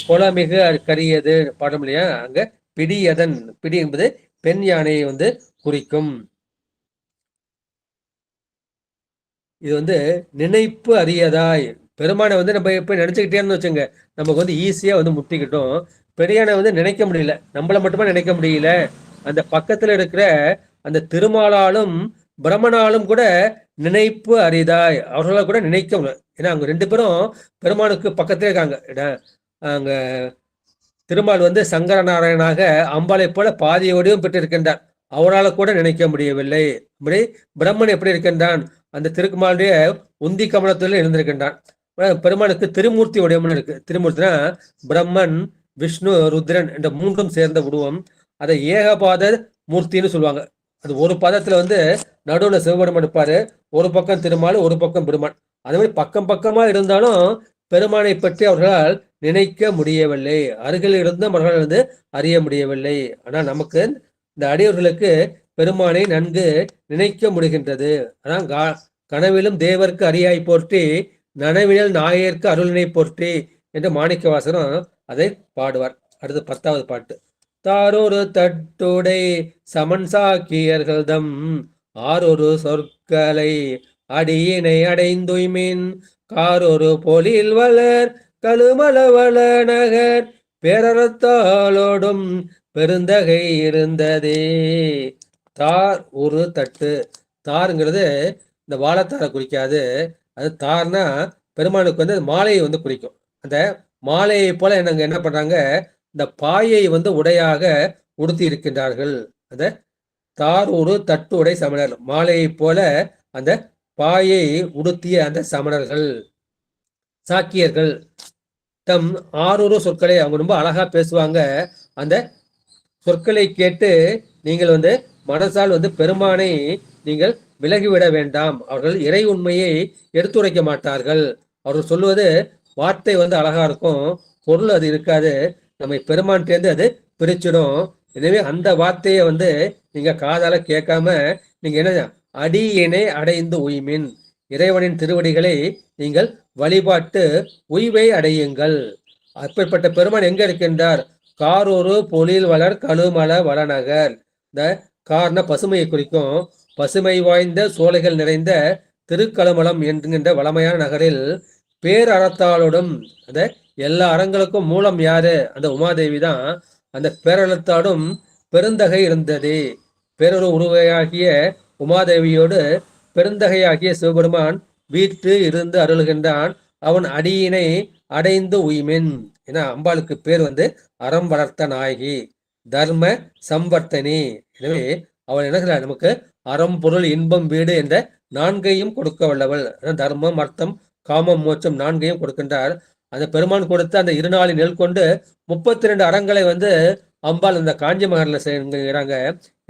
S1: கொலமிகு கரியது பாடம் இல்லையா, அங்க பிடியதன், பிடி என்பது பெண் யானையை குறிக்கும். இது நினைப்பு அறியதாய். பெருமானை நம்ம எப்ப நினைச்சுக்கிட்டே இருந்து வச்சுங்க, நமக்கு ஈஸியா முட்டிக்கிட்டோம். பெரியானை நினைக்க முடியல, நம்மள மட்டுமா நினைக்க முடியல, அந்த பக்கத்துல இருக்கிற அந்த திருமாலாலும் பிரம்மனாலும் கூட நினைப்பு அரிதாய், அவர்களால கூட நினைக்க முடியல. ஏன்னா அவங்க 2 பேரும் பெருமானுக்கு பக்கத்திலே இருக்காங்க. அங்க திருமால் சங்கர நாராயணாக அம்பாளை போல பாதியோடையும் பெற்றிருக்கின்றார். அவரால் கூட நினைக்க முடியவில்லை. அப்படி பிரம்மன் எப்படி இருக்கின்றான், அந்த திருக்குமாருடைய உந்தி கமலத்தில் இருந்திருக்கின்றான். பெருமானுக்கு திருமூர்த்தி உடையம்னு இருக்கு. திருமூர்த்தினா பிரம்மன், விஷ்ணு, ருத்ரன் என்ற 3ம் சேர்ந்த உருவம். அதை ஏகபாத மூர்த்தின்னு சொல்லுவாங்க. அது ஒரு பாதத்துல நடுவுல சிவபெருமான் இருப்பாரு, ஒரு பக்கம் திருமால், ஒரு பக்கம் பெருமான். அதே மாதிரி பக்கம் பக்கமா இருந்தாலும் பெருமானை பற்றி அவர்களால் நினைக்க முடியவில்லை. அருகில் இருந்தும் அவர்கள் அறிய முடியவில்லை. ஆனா நமக்கு இந்த அடியவர்களுக்கு பெருமானை நன்கு நினைக்க முடிகின்றது. ஆனா கனவிலும் தேவர்க்கு அரியாய் போற்றி நனவியல் நாயர்க்கு அருளினை போற்றி என்று மாணிக்கவாசகரும் அதை பாடுவார். அடுத்து 10வது பாட்டு. தாரொரு தட்டுடை சமன் சாக்கியர்கள்தம் ஆரொரு சொற்களை அடியினை அடைந்துய்மின் காரொரு பொழில் வளர் கழுமலவள நகர் பேரறத்தாலோடும் பெருந்தகை இருந்ததே. தார் ஒரு தட்டு. தாருங்கிறது இந்த வாழைத்தாரை குறிக்காது. அது தார்னா பெருமானுக்கு மாலையை குறிக்கும். அந்த மாலையை போல நாங்க என்ன பண்றாங்க, இந்த பாயை உடையாக உடுத்தி இருக்கின்றார்கள். அந்த தார் ஒரு தட்டு உடை சமணர், மாலையை போல அந்த பாயை உடுத்திய அந்த சமணர்கள் சாக்கியர்கள் தம் ஆரொரு சொற்களை அவங்க ரொம்ப அழகா பேசுவாங்க. அந்த சொற்களை கேட்டு நீங்கள் மனசால் பெருமானை நீங்கள் விலகிவிட வேண்டாம். அவர்கள் இறை உண்மையை எடுத்துரைக்க மாட்டார்கள். அவர்கள் சொல்லுவது வார்த்தை அழகா இருக்கும், பொருள் அது இருக்காது. நம்மை பெருமான் சேர்ந்து அது பிரிச்சிடும். எனவே அந்த வார்த்தையை நீங்க காதால கேட்காம நீங்க என்ன அடியினை அடைந்து உய்மின், இறைவனின் திருவடிகளை நீங்கள் வழிபாட்டு உய்வை அடையுங்கள். அப்பேற்பட்ட பெருமான் எங்க இருக்கின்றார், காரொரு பொழில் வளர் கழுமல வளநகர். இந்த கார்ன பசுமையை குறிக்கும். பசுமை வாய்ந்த சோலைகள் நிறைந்த திருக்கழுமலம் என்கின்ற வளமையான நகரில் பேரறத்தாளோடும் அந்த எல்லா அறங்களுக்கும் மூலம் யாரு? அந்த உமாதேவி தான். அந்த பேரறத்தாடும் பெருந்தகை இருந்தது. பேரொரு உருவையாகிய உமாதேவியோடு பெருந்தகையாகிய சிவபெருமான் வீட்டு இருந்து அருள்கின்றான். அவன் அடியினை அடைந்து உய்மின். ஏன்னா அம்பாளுக்கு பேர் அறம் வளர்த்த நாயகி, தர்ம சம்பர்த்தனி. எனவே அவள் என்ன சொல்றாள்? நமக்கு அறம், பொருள், இன்பம், வீடு என்ற நான்கையும் கொடுக்க வல்லவள். தர்மம், அர்த்தம், காமம், மோட்சம் நான்கையும் கொடுக்கின்றார். அந்த பெருமான் கொடுத்த அந்த இருநாளின் நெல் கொண்டு 32 அறங்களை அம்பாள் அந்த காஞ்சி மகர்ல செய்கிறாங்க.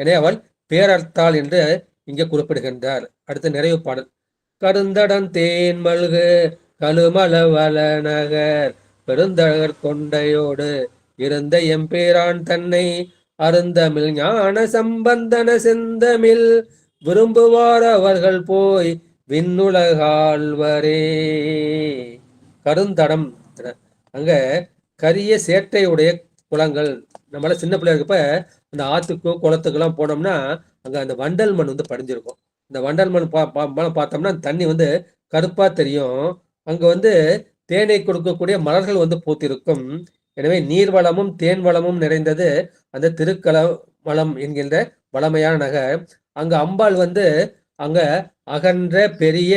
S1: எனவே அவள் பேரர்த்தாள் என்று இங்கே குறிப்பிடுகின்றார். அடுத்து நிறைவு பாடல். கருந்தடன் தேன் மல்கு கழுமல வளநகர் பெருந்தகர் கொண்டையோடு இருந்த எம்பேரான் தன்னை அருந்தமிழ் ஞான சம்பந்தன செந்தமிழ் விரும்புவார் அவர்கள் போய் விண்ணுலகாழ்வரே. கருந்தடம் அங்க கரிய சேட்டையுடைய குளங்கள். நம்மளால சின்ன பிள்ளையா இருக்கப்ப அந்த ஆத்துக்கும் குளத்துக்கெல்லாம் போனோம்னா அங்க அந்த வண்டல் மண் படிஞ்சிருக்கும். இந்த வண்டல் மண் பார்த்தோம்னா தண்ணி கருப்பா தெரியும். அங்க தேனை கொடுக்கக்கூடிய மலர்கள் பூத்திருக்கும். எனவே நீர்வளமும் தேன் வளமும் நிறைந்தது அந்த திருக்கலமலம் என்கின்ற வளமையான நகர். அங்க அம்பாள் அங்க அகன்ற பெரிய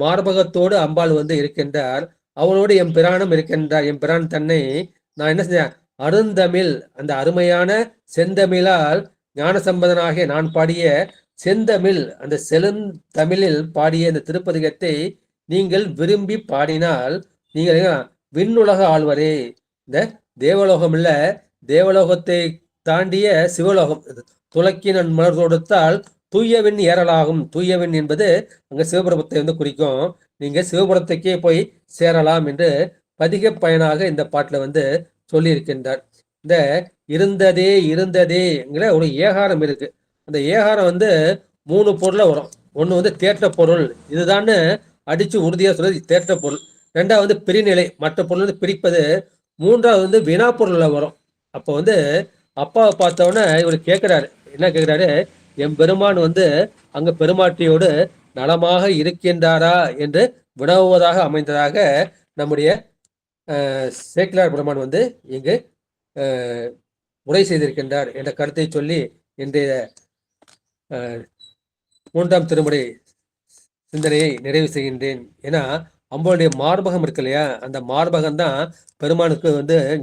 S1: மார்பகத்தோடு அம்பாள் இருக்கின்றார். அவளோடு எம்பிரானும் இருக்கின்றார். எம்பிரான் தன்னை நான் என்ன செஞ்சேன்? அருந்தமிழ், அந்த அருமையான செந்தமிழால் ஞானசம்பந்தனாகிய நான் பாடிய செந்தமிழ், அந்த செழுந்தமிழில் பாடிய இந்த திருப்பதிகத்தை நீங்கள் விரும்பி பாடினால் நீங்கள் விண்ணுலக ஆழ்வரே. இந்த தேவலோகம் இல்ல, தேவலோகத்தை தாண்டிய சிவலோகம். துளக்கினன் மலர் தொடுத்தால் தூயவின் ஏறலாகும். தூயவின் என்பது அங்க சிவபுரத்தை குறிக்கும். நீங்க சிவபுரத்துக்கே போய் சேரலாம் என்று பதிக பயனாக இந்த பாட்டுல சொல்லி இருக்கின்றார். இந்த இருந்ததே இருந்ததேங்கிற ஒரு ஏகாரம் இருக்கு. அந்த ஏகாரம் 3 பொருளை வரும். ஒண்ணு தேற்ற பொருள், இதுதான்னு அடிச்சு உறுதியா சொல்றது தேற்ற பொருள். ரெண்டாவது பிரிநிலை, மற்ற பொருள் பிரிப்பது. மூன்றாவது வினா பொருள்ல வரும். அப்போ அப்பாவை பார்த்தவொடனே இவர் கேட்கிறாரு. என்ன கேட்கிறாரு? என் பெருமான் அங்க பெருமாட்டியோடு நலமாக இருக்கின்றாரா என்று வினவுவதாக அமைந்ததாக நம்முடைய சேக்கிலார் பெருமான் இங்கு உரை செய்திருக்கின்றார் என்ற கருத்தை சொல்லி இன்றைய 3ஆம் திருமுறை சிந்தனையை நிறைவு செய்கின்றேன். ஏன்னா அம்பாளுடைய மார்பகம் இருக்கு இல்லையா, அந்த மார்பகம் தான் பெருமானுக்கு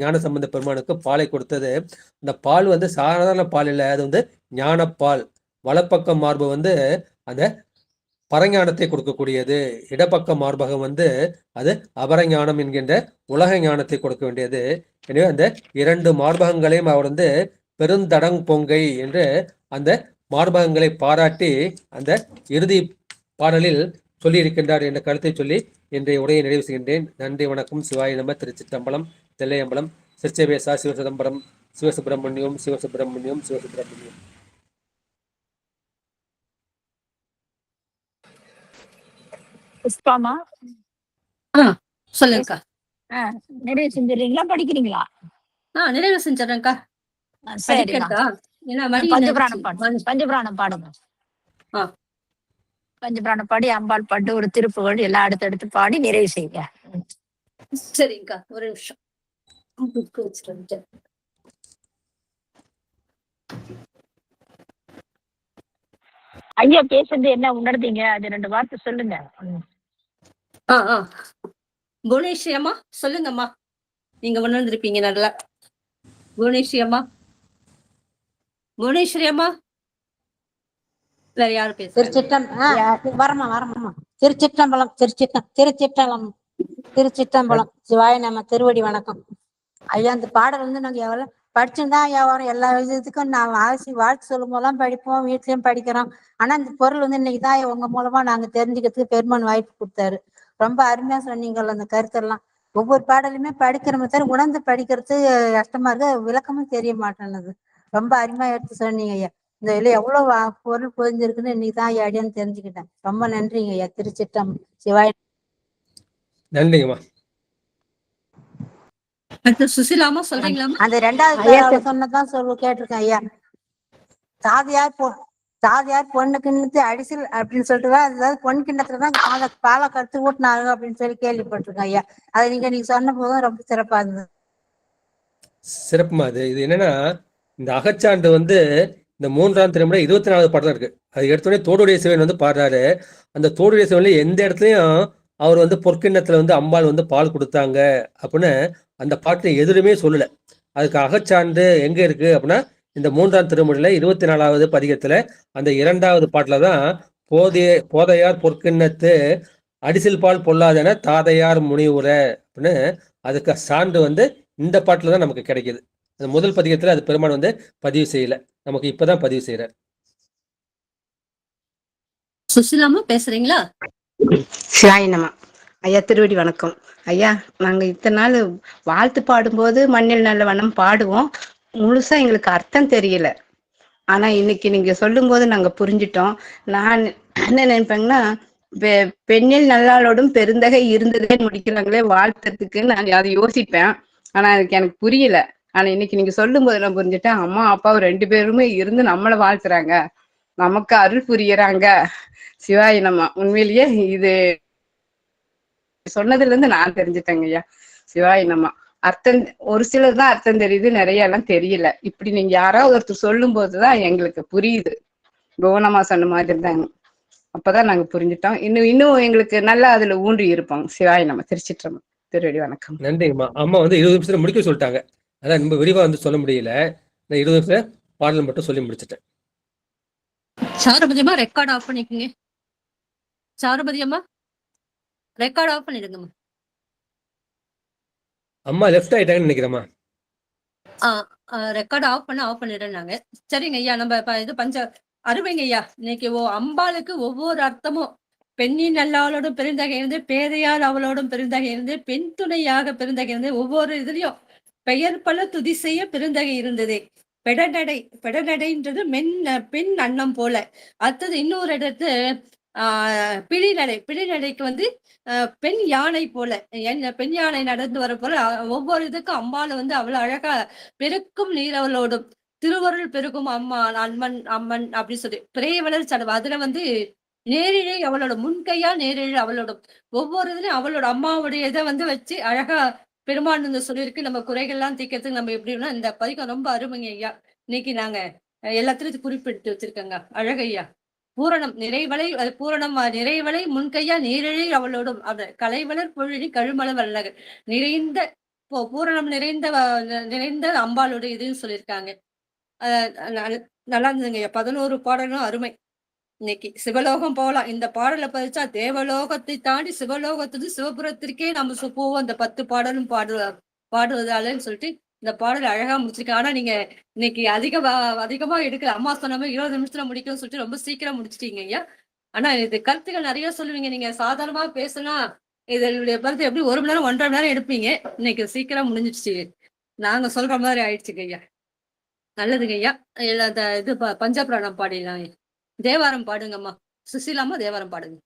S1: ஞானசம்பந்த பெருமானுக்கு பாலை கொடுத்தது. அந்த பால் சாதாரண பால் இல்லை, அது ஞானப்பால். வலப்பக்க மார்பு அந்த பரஞானத்தை கொடுக்கக்கூடியது. இடப்பக்க மார்பகம் அது அபரஞானம் என்கின்ற உலக ஞானத்தை கொடுக்க வேண்டியது. எனவே அந்த 2 மார்பகங்களையும் அவர் பெருந்தடங் பொங்கை என்று அந்த மார்பகங்களை பாராட்டி அந்த இறுதி பாடலில் சொல்லி இருக்கின்றார் என்ற கருத்தை சொல்லி இன்றைய உரையை நிறைவு செய்கின்றேன். நன்றி, வணக்கம். சிவாய நம. திருச்சிற்றம்பலம், தில்லையம்பலம், சிற்சேவேசா, சிவசிதம்பரம், சிவசுப்பிரமணியம், சிவசுப்பிரமணியம், சிவசுப்பிரமணியம்.
S2: புஷ்பாமா,
S3: சொல்லுங்கக்கா.
S2: நிறைவு செஞ்சிடறீங்களா, படிக்கிறீங்களா?
S3: நிறைவு செஞ்சிடறேன்க்கா.
S2: சரிக்கா. பஞ்சபிராணம் பாடுங்க. பஞ்சபிராணம் பாடி அம்பாள் பாட்டு ஒரு திருப்புகள் எல்லாம் அடுத்தடுத்து பாடி நிறைவு செய்யுங்க.
S3: சரிங்கக்கா, ஒரு நிமிஷம் புக் வச்சுட்டு.
S2: ஐயா பேசுறது என்ன உணர்ந்தீங்க? அது 2 வார்த்தை சொல்லுங்க.
S3: புவனேஸ்வரி அம்மா சொல்லுங்கம்மா, நீங்க உணர்ந்திருப்பீங்க நல்லா. புவனேஸ்வரி அம்மா, புவனேஸ்வரி அம்மா, வேற யாரும் பேச?
S4: திருச்சிற்றம்பலம், திருச்சிற்றம்பலம். சிவாய நம்ம. திருவடி வணக்கம் ஐயா. அந்த பாடல் நாங்க எவ்வளவு படிச்சுதான் ஐயா வரும். எல்லா இதுக்கும் நான் வாழ்த்து சொல்லும் போதெல்லாம் படிப்போம், வீட்லயும் படிக்கிறோம். ஆனா இந்த பொருள் இன்னைக்குதான் உங்க மூலமா நாங்க தெரிஞ்சுக்கிறதுக்கு பெருமான் வாய்ப்பு கொடுத்தாரு. ரொம்ப அருமையா சொன்னீங்கல்ல அந்த கருத்தெல்லாம். ஒவ்வொரு பாடலுமே படிக்கிறோமே தவிர உணர்ந்து படிக்கிறது கஷ்டமா இருக்கு, விளக்கமும் தெரிய மாட்டேன்னது. ரொம்ப அருமையா எடுத்து சொன்னீங்க ஐயா. இந்த இதுல எவ்வளவு பொருள் புரிஞ்சிருக்குன்னு இன்னைக்குதான் ஐயா அடியான்னு தெரிஞ்சுக்கிட்டேன். ரொம்ப நன்றிங்க ஐயா. திருச்சிட்டம். சிவாய்.
S1: நன்றிங்கம்மா.
S3: அடுத்து சுசிலாமா சொல்றீங்களாமா?
S4: அந்த 2வது பேரால சொன்னதான் கேட்டிருக்கேன் ஐயா. சாதியார் பொண்ணு கிண்ணத்து அடிசல் அப்படின்னு சொல்லிட்டு அதாவது பொன் கிண்ணத்துலதான் பாலை கருத்து ஊட்டினாங்க அப்படின்னு சொல்லி கேள்விப்பட்டிருக்கேன் ஐயா. அதை நீங்க சொன்ன போதும் ரொம்ப சிறப்பா இருந்தது.
S1: சிறப்புமா. இது என்னன்னா, இந்த அகச்சான்று வந்து இந்த 3ஆம் திருமுறை 24வது பாடல் இருக்கு. அது எடுத்தோடனே தோடுடைய சிவன் வந்து பாடுறாரு. அந்த தோடுடைய சிவன்ல எந்த இடத்துலயும் அவர் வந்து பொற்கிண்ணத்துல வந்து அம்பாள் வந்து பால் கொடுத்தாங்க அப்படின்னு அந்த பாட்டுல எதுவுமே சொல்லல. அதுக்கு அகச்சான்று எங்க இருக்கு அப்படின்னா, இந்த 3ஆம் திருமுறையில 24வது பதிகத்துல அந்த 2வது பாட்டுல தான் போதையார் பொற்கிண்ணத்து அடிசில் பால் பொல்லாதென தாதையார் முனிவுர அப்படின்னு அதுக்கு சான்று வந்து இந்த பாட்டுல தான் நமக்கு கிடைக்குது. அந்த முதல் பதிகத்துல அது பெருமான் வந்து பதிவு செய்யல, நமக்கு இப்பதான் பதிவு செய்யறார்.
S3: சுசிலாமா பேசுறீங்களா?
S5: சிவாயினமா ஐயா, திருவடி வணக்கம் ஐயா. நாங்க இத்தனை நாள் வாழ்த்து பாடும்போது மண்ணில் நல்ல வண்ணம் பாடுவோம், முழுசா எங்களுக்கு அர்த்தம் தெரியல. ஆனா இன்னைக்கு நீங்க சொல்லும் போது நாங்க புரிஞ்சிட்டோம். நான் என்ன நினைப்பேங்கன்னா, பெண்ணில் நல்லாளோடும் பெருந்தகை இருந்ததே முடிக்கிறாங்களே வாழ்த்துறதுக்கு, நான் அதை யோசிப்பேன். ஆனா அதுக்கு எனக்கு புரியல. ஆனா இன்னைக்கு நீங்க சொல்லும் போது நான் புரிஞ்சுட்டேன், அம்மா அப்பாவும் 2 பேருமே இருந்து நம்மளை வாழ்த்துறாங்க, நமக்கு அருள் புரியறாங்க. சிவாயினமா, உண்மையிலேயே இது சொன்னதுல இருந்து நான் தெரிஞ்சுட்டேங்க ஐயா. சிவாயினமா, அர்த்தம் ஒரு சிலர் தான் அர்த்தம் தெரியுது, நிறைய எல்லாம் தெரியல. இப்படி நீங்க யாராவது ஒருத்தர் சொல்லும் போதுதான் எங்களுக்கு புரியுது. கவனமா சொன்ன மாதிரி தாங்க, அப்பதான் நாங்க புரிஞ்சுட்டோம். இன்னும் எங்களுக்கு நல்லா அதுல ஊன்றி இருப்போம். சிவாயினமா, திருச்சிற்றம்பலம். திருவடி வணக்கம்.
S1: நன்றிங்கம்மா. அம்மா வந்து 20 நிமிஷத்துல முடிக்க சொல்லிட்டாங்க. அதான் ரொம்ப விரிவா வந்து சொல்ல முடியல. நான் 20 நிமிஷத்துல பாடல் மட்டும் சொல்லி முடிச்சிட்டேன்.
S3: சாருபதியம்மா ரெக்கார்ட் ஆஃப் பண்ணிக்கோங்க. சாருபதியம்மா ரெக்கார்ட் ஆஃப் பண்ணிடுங்கம்மா.
S1: அம்மா லெஃப்ட் ஆயிட்டாங்கன்னு நினைக்கிறேம்மா.
S3: ரெக்கார்ட் ஆஃப் பண்ணிடுறாங்க. சரிங்க ஐயா, நம்ம இது அருமைங்க ஐயா. இன்னைக்கு அம்பாளுக்கு ஒவ்வொரு அர்த்தமும், பெண்ணின் நல்லாளோடும் பெருந்தகை இருந்து, பேதையார் அவளோடும் பெருந்தகை இருந்து, பெண் துணையாக பெருந்தகை இருந்து, ஒவ்வொரு இதுலயும் பெயர் பல துதி செய்ய பெருந்தகை இருந்தது. பெடநடைன்றது பெண் அன்னம் போல. அடுத்தது இன்னொரு இடத்து பிடிநடைக்கு வந்து பெண் யானை போல, பெண் யானை நடந்து வர போல ஒவ்வொரு இதுக்கும் அம்பாள் வந்து அவ்வளவு அழகா பெருக்கும் நீரவளோடும் திருவருள் பெருக்கும் அம்மா அம்மன் அப்படின்னு சொல்லி பிறைவளர் சடவு. அதுல வந்து நேரிழை அவளோட முன்கையா நேரிழை அவளோட ஒவ்வொரு இதுலயும் அவளோட அம்மாவுடைய இதை வந்து வச்சு அழகா பெருமான் வந்து சொல்லியிருக்கு. நம்ம குறைகள்லாம் தீக்கிறதுக்கு நம்ம எப்படின்னா இந்த பதிகம் ரொம்ப அருமைங்க ஐயா. இன்னைக்கு நாங்க எல்லாத்துலயும் குறிப்பிட்டு வச்சிருக்கோங்க. அழகையா பூரணம் நிறைவலை, அது பூரணம் நிறைவலை முன்கையா நீரிழை அவளோடும் கலைவளர் பொழிலி கழுமல வல்லக நிறைந்த பூரணம் நிறைந்த அம்பாளோட இதுன்னு சொல்லியிருக்காங்க. நல்லா இருந்ததுங்க. 11 பாடலும் அருமை. இன்னைக்கு சிவலோகம் போகலாம். இந்த பாடலை பதிச்சா தேவலோகத்தை தாண்டி சிவலோகத்துக்கு சிவபுரத்திற்கே நம்ம போவோம். அந்த 10 பாடலும் பாடுவதாலன்னு சொல்லிட்டு இந்த பாடல் அழகா முடிச்சிருக்கேன். ஆனா நீங்க இன்னைக்கு அதிகமா எடுக்கல. அம்மா சொன்ன மாதிரி 20 நிமிஷத்துல முடிக்கும்னு சொல்லிட்டு ரொம்ப சீக்கிரம் முடிச்சிட்டீங்க ஐயா. ஆனா இது கருத்துக்கள் நிறைய சொல்லுவீங்க. நீங்க சாதாரணமா பேசுனா இதனுடைய கருத்து எப்படி 1 மணி நேரம் 1.5 மணி நேரம் எடுப்பீங்க. இன்னைக்கு சீக்கிரம் முடிஞ்சிடுச்சு. நாங்க சொல்ற மாதிரி ஆயிடுச்சுங்க ஐயா. நல்லதுங்க ஐயா. இது பஞ்சபிராணம் பாடிடலாம். தேவாரம் பாடுங்கம்மா. சுசிலாமா தேவாரம் பாடுங்க.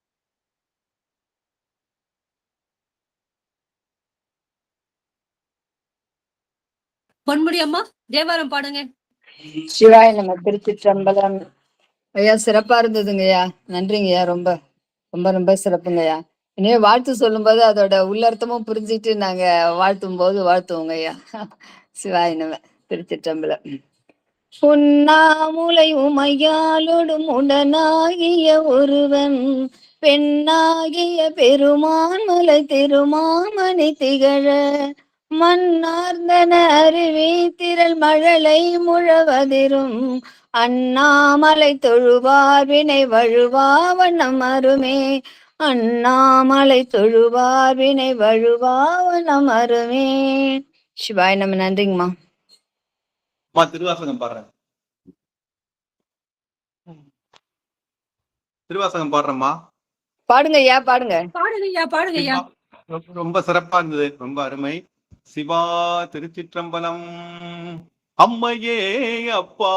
S3: பொன்முடி அம்மா தேவாரம் பாடுங்க.
S6: சிவாய நம்ம திருச்சிற்றம்பலம். ஐயா சிறப்பா இருந்ததுங்கய்யா, நன்றிங்கய்யா. ரொம்ப ரொம்ப ரொம்ப சிறப்புங்கய்யா. இனிமே வாழ்த்து சொல்லும் போது அதோட உள்ளர்த்தமும் புரிஞ்சுட்டு நாங்க வாழ்த்தும் போது வாழ்த்துவோங்க ஐயா. சிவாய நம்ம திருச்சிற்றம்பலம். உண்ணாமுலை உமையாலோடும் உடனாகிய ஒருவன் பெண்ணாகிய பெருமான் மலை திருமாமணி திகழ மன்னார்ந்தன அருவி திரள் மழலை முழவதிரும் அண்ணாமலை தொழுவார் வினை வழுவா வண்ணம் அருமே அண்ணாமலை தொழுவார் வினை வழுவா வண்ணம் அருமே. சிவாய் நம்ம நன்றிங்கம்மா.
S7: திருவாசகம் பாடுறேன். திருவாசகம் பாடுறேம்மா.
S6: பாடுங்க ஐயா, பாடுங்க.
S3: பாடுங்க ஐயா.
S7: ரொம்ப சிறப்பா இருந்தது, ரொம்ப அருமை. சிவா திருச்சிற்றம்பலம். அம்மையே அப்பா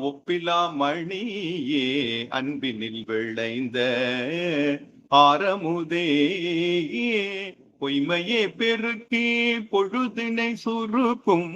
S7: ஒப்பிலா மணியே அன்பினில் விளைந்த ஆரமுதே பொய்மையே பெருக்கி பொழுதினை சுருக்கும்